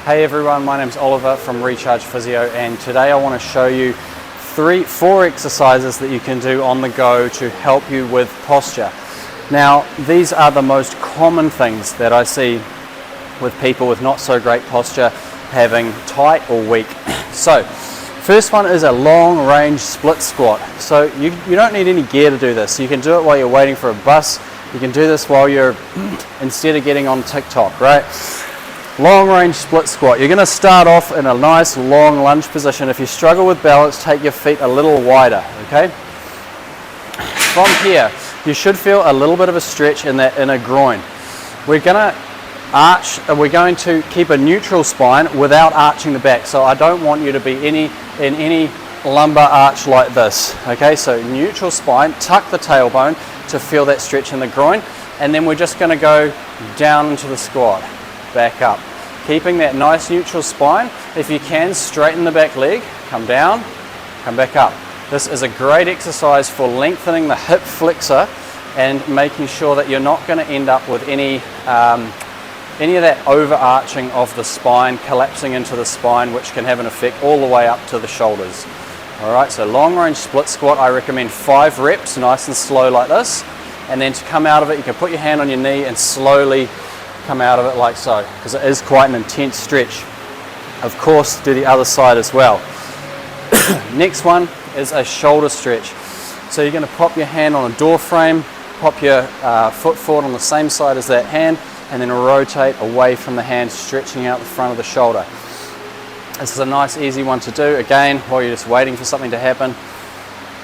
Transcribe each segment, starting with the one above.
Hey everyone, my name's Oliver from Recharge Physio, and today I want to show you four exercises that you can do on the go to help you with posture. Now, these are the most common things that I see with people with not so great posture having tight or weak. So, first one is a long range split squat. So you don't need any gear to do this. You can do it while you're waiting for a bus. You can do this while you're, instead of getting on TikTok, right? Long range split squat. You're going to start off in a nice long lunge position. If you struggle with balance, take your feet a little wider, okay? From here, you should feel a little bit of a stretch in that inner groin. We're going to keep a neutral spine without arching the back. So I don't want you to be in any lumbar arch like this, okay? So neutral spine, tuck the tailbone to feel that stretch in the groin, and then we're just going to go down into the squat. Back up, keeping that nice neutral spine. If you can, straighten the back leg, come down, come back up. This is a great exercise for lengthening the hip flexor and making sure that you're not going to end up with any of that overarching of the spine, collapsing into the spine, which can have an effect all the way up to the shoulders. All right, so long range split squat, I recommend 5 reps, nice and slow like this, and then to come out of it, you can put your hand on your knee and slowly come out of it like so, because it is quite an intense stretch. Of course, do the other side as well. Next one is a shoulder stretch. So you're going to pop your hand on a door frame, pop your foot forward on the same side as that hand, and then rotate away from the hand, stretching out the front of the shoulder. This is a nice easy one to do. Again, while you're just waiting for something to happen,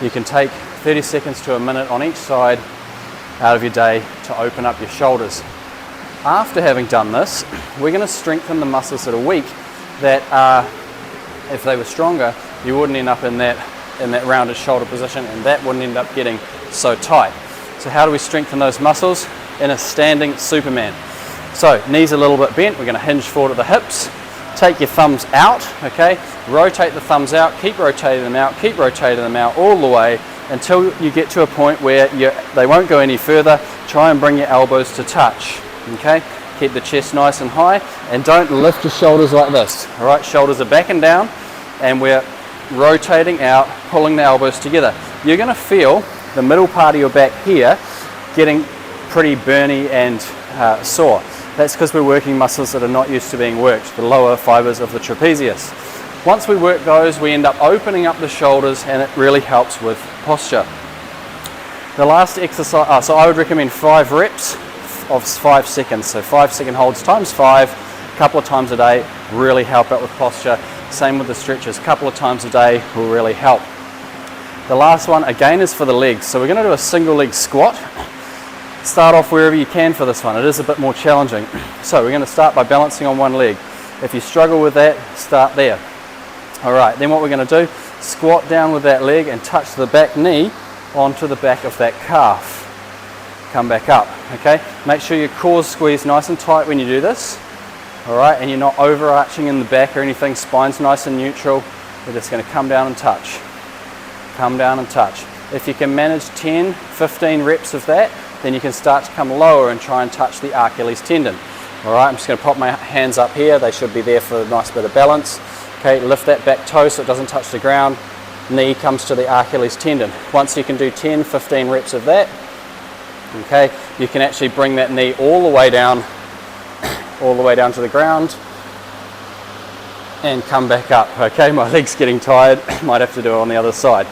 you can take 30 seconds to a minute on each side out of your day to open up your shoulders. After having done this, we're going to strengthen the muscles that are weak, that if they were stronger, you wouldn't end up in that rounded shoulder position, and that wouldn't end up getting so tight. So how do we strengthen those muscles? In a standing Superman. So knees a little bit bent, we're going to hinge forward at the hips, take your thumbs out, okay? Rotate the thumbs out, keep rotating them out, keep rotating them out all the way until you get to a point where they won't go any further. Try and bring your elbows to touch. Okay, keep the chest nice and high, and don't lift your shoulders like this. All right, shoulders are back and down, and we're rotating out, pulling the elbows together. You're going to feel the middle part of your back here getting pretty burny and sore. That's because we're working muscles that are not used to being worked, the lower fibers of the trapezius. Once we work those, we end up opening up the shoulders, and it really helps with posture. The last exercise, so I would recommend 5 reps of 5 seconds, so 5-second holds times 5, a couple of times a day, really help out with posture. Same with the stretches, a couple of times a day will really help. The last one again is for the legs, so we're going to do a single leg squat. Start off wherever you can for this one, it is a bit more challenging. So we're going to start by balancing on one leg. If you struggle with that, start there. Alright, then what we're going to do, squat down with that leg and touch the back knee onto the back of that calf. Come back up, okay? Make sure your core is squeezed nice and tight when you do this, all right? And you're not overarching in the back or anything. Spine's nice and neutral. We're just going to come down and touch. Come down and touch. If you can manage 10, 15 reps of that, then you can start to come lower and try and touch the Achilles tendon. All right, I'm just going to pop my hands up here. They should be there for a nice bit of balance. Okay, lift that back toe so it doesn't touch the ground. Knee comes to the Achilles tendon. Once you can do 10, 15 reps of that, okay, you can actually bring that knee all the way down to the ground and come back up. Okay, my leg's getting tired, might have to do it on the other side.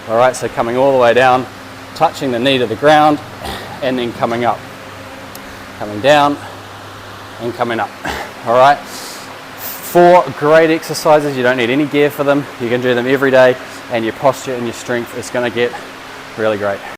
All right, so coming all the way down, touching the knee to the ground, and then coming up, coming down and coming up. All right, 4 great exercises. You don't need any gear for them. You can do them every day, and your posture and your strength is going to get really great.